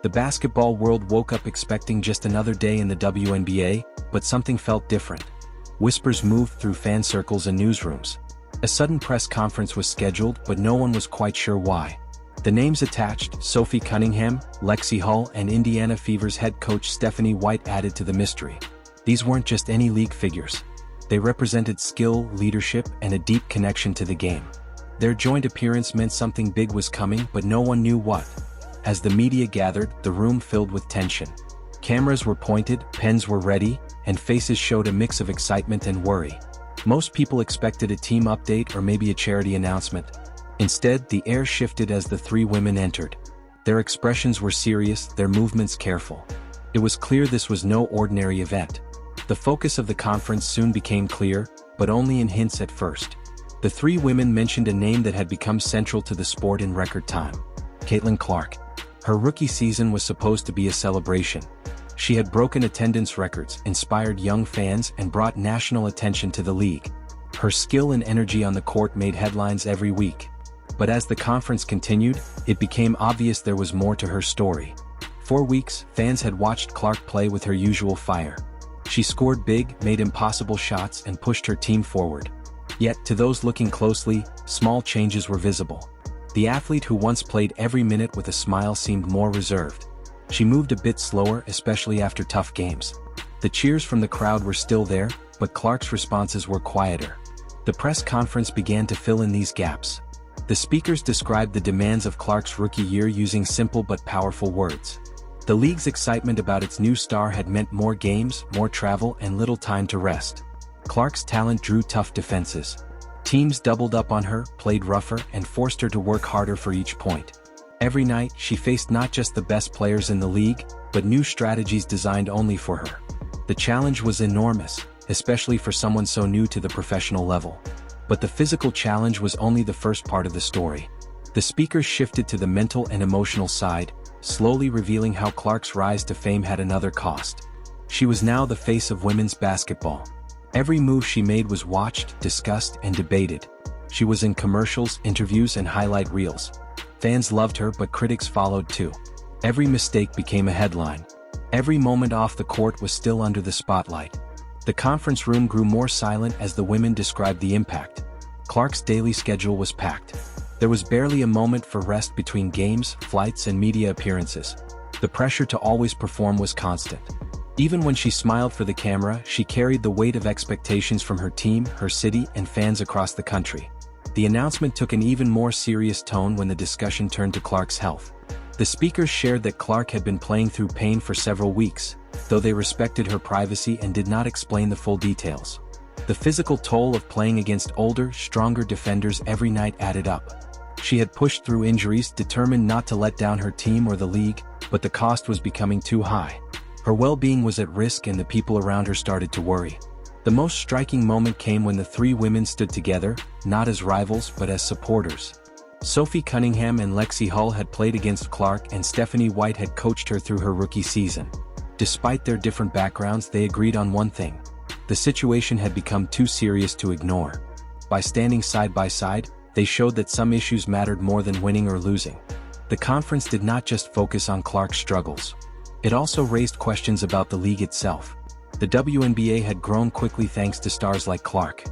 The basketball world woke up expecting just another day in the WNBA, but something felt different. Whispers moved through fan circles and newsrooms. A sudden press conference was scheduled, but no one was quite sure why. The names attached, Sophie Cunningham, Lexy Hull, and Indiana Fever's head coach Stephanie White, added to the mystery. These weren't just any league figures. They represented skill, leadership, and a deep connection to the game. Their joint appearance meant something big was coming, but no one knew what. As the media gathered, the room filled with tension. Cameras were pointed, pens were ready, and faces showed a mix of excitement and worry. Most people expected a team update or maybe a charity announcement. Instead, the air shifted as the three women entered. Their expressions were serious, their movements careful. It was clear this was no ordinary event. The focus of the conference soon became clear, but only in hints at first. The three women mentioned a name that had become central to the sport in record time: Caitlin Clark. Her rookie season was supposed to be a celebration. She had broken attendance records, inspired young fans, and brought national attention to the league. Her skill and energy on the court made headlines every week. But as the conference continued, it became obvious there was more to her story. For weeks, fans had watched Clark play with her usual fire. She scored big, made impossible shots, and pushed her team forward. Yet, to those looking closely, small changes were visible. The athlete who once played every minute with a smile seemed more reserved. She moved a bit slower, especially after tough games. The cheers from the crowd were still there, but Clark's responses were quieter. The press conference began to fill in these gaps. The speakers described the demands of Clark's rookie year using simple but powerful words. The league's excitement about its new star had meant more games, more travel, and little time to rest. Clark's talent drew tough defenses. Teams doubled up on her, played rougher, and forced her to work harder for each point. Every night, she faced not just the best players in the league, but new strategies designed only for her. The challenge was enormous, especially for someone so new to the professional level. But the physical challenge was only the first part of the story. The speakers shifted to the mental and emotional side, slowly revealing how Clark's rise to fame had another cost. She was now the face of women's basketball. Every move she made was watched, discussed, and debated. She was in commercials, interviews, and highlight reels. Fans loved her, but critics followed too. Every mistake became a headline. Every moment off the court was still under the spotlight. The conference room grew more silent as the women described the impact. Clark's daily schedule was packed. There was barely a moment for rest between games, flights, and media appearances. The pressure to always perform was constant. Even when she smiled for the camera, she carried the weight of expectations from her team, her city, and fans across the country. The announcement took an even more serious tone when the discussion turned to Clark's health. The speakers shared that Clark had been playing through pain for several weeks, though they respected her privacy and did not explain the full details. The physical toll of playing against older, stronger defenders every night added up. She had pushed through injuries, determined not to let down her team or the league, but the cost was becoming too high. Her well-being was at risk and the people around her started to worry. The most striking moment came when the three women stood together, not as rivals but as supporters. Sophie Cunningham and Lexy Hull had played against Clark, and Stephanie White had coached her through her rookie season. Despite their different backgrounds, they agreed on one thing: the situation had become too serious to ignore. By standing side by side, they showed that some issues mattered more than winning or losing. The conference did not just focus on Clark's struggles. It also raised questions about the league itself. The WNBA had grown quickly thanks to stars like Clark.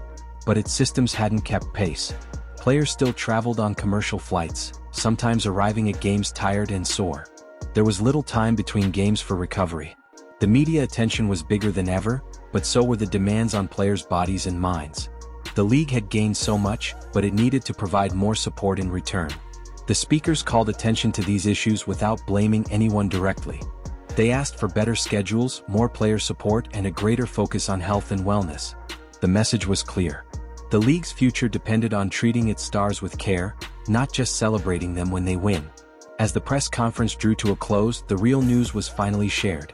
But its systems hadn't kept pace. Players still traveled on commercial flights, sometimes arriving at games tired and sore. There was little time between games for recovery. The media attention was bigger than ever, but so were the demands on players' bodies and minds. The league had gained so much, but it needed to provide more support in return. The speakers called attention to these issues without blaming anyone directly. They asked for better schedules, more player support, and a greater focus on health and wellness. The message was clear. The league's future depended on treating its stars with care, not just celebrating them when they win. As the press conference drew to a close, the real news was finally shared.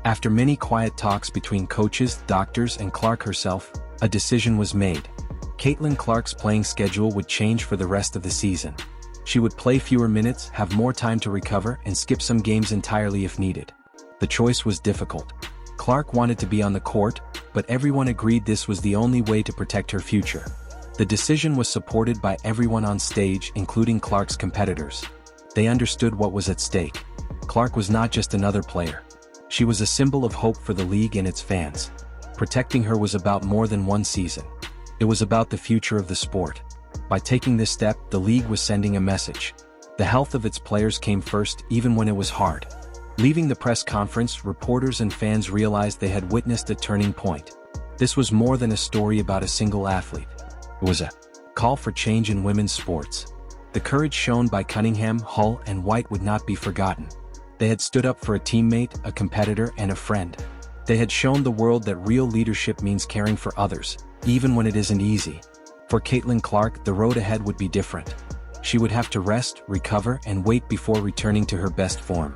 After many quiet talks between coaches, doctors, and Clark herself, a decision was made. Caitlin Clark's playing schedule would change for the rest of the season. She would play fewer minutes, have more time to recover, and skip some games entirely if needed. The choice was difficult. Clark wanted to be on the court, but everyone agreed this was the only way to protect her future. The decision was supported by everyone on stage, including Clark's competitors. They understood what was at stake. Clark was not just another player. She was a symbol of hope for the league and its fans. Protecting her was about more than one season. It was about the future of the sport. By taking this step, the league was sending a message. The health of its players came first, even when it was hard. Leaving the press conference, reporters and fans realized they had witnessed a turning point. This was more than a story about a single athlete. It was a call for change in women's sports. The courage shown by Cunningham, Hull, and White would not be forgotten. They had stood up for a teammate, a competitor, and a friend. They had shown the world that real leadership means caring for others, even when it isn't easy. For Caitlin Clark, the road ahead would be different. She would have to rest, recover, and wait before returning to her best form.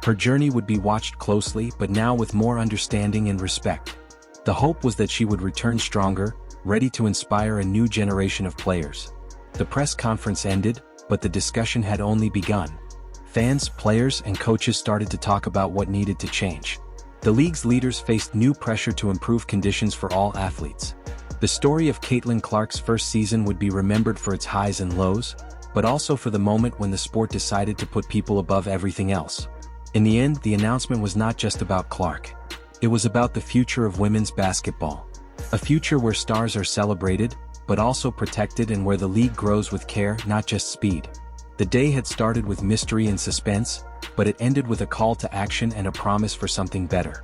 Her journey would be watched closely, but now with more understanding and respect. The hope was that she would return stronger, ready to inspire a new generation of players. The press conference ended, but the discussion had only begun. Fans, players, and coaches started to talk about what needed to change. The league's leaders faced new pressure to improve conditions for all athletes. The story of Caitlin Clark's first season would be remembered for its highs and lows, but also for the moment when the sport decided to put people above everything else. In the end, the announcement was not just about Clark. It was about the future of women's basketball. A future where stars are celebrated, but also protected, and where the league grows with care, not just speed. The day had started with mystery and suspense, but it ended with a call to action and a promise for something better.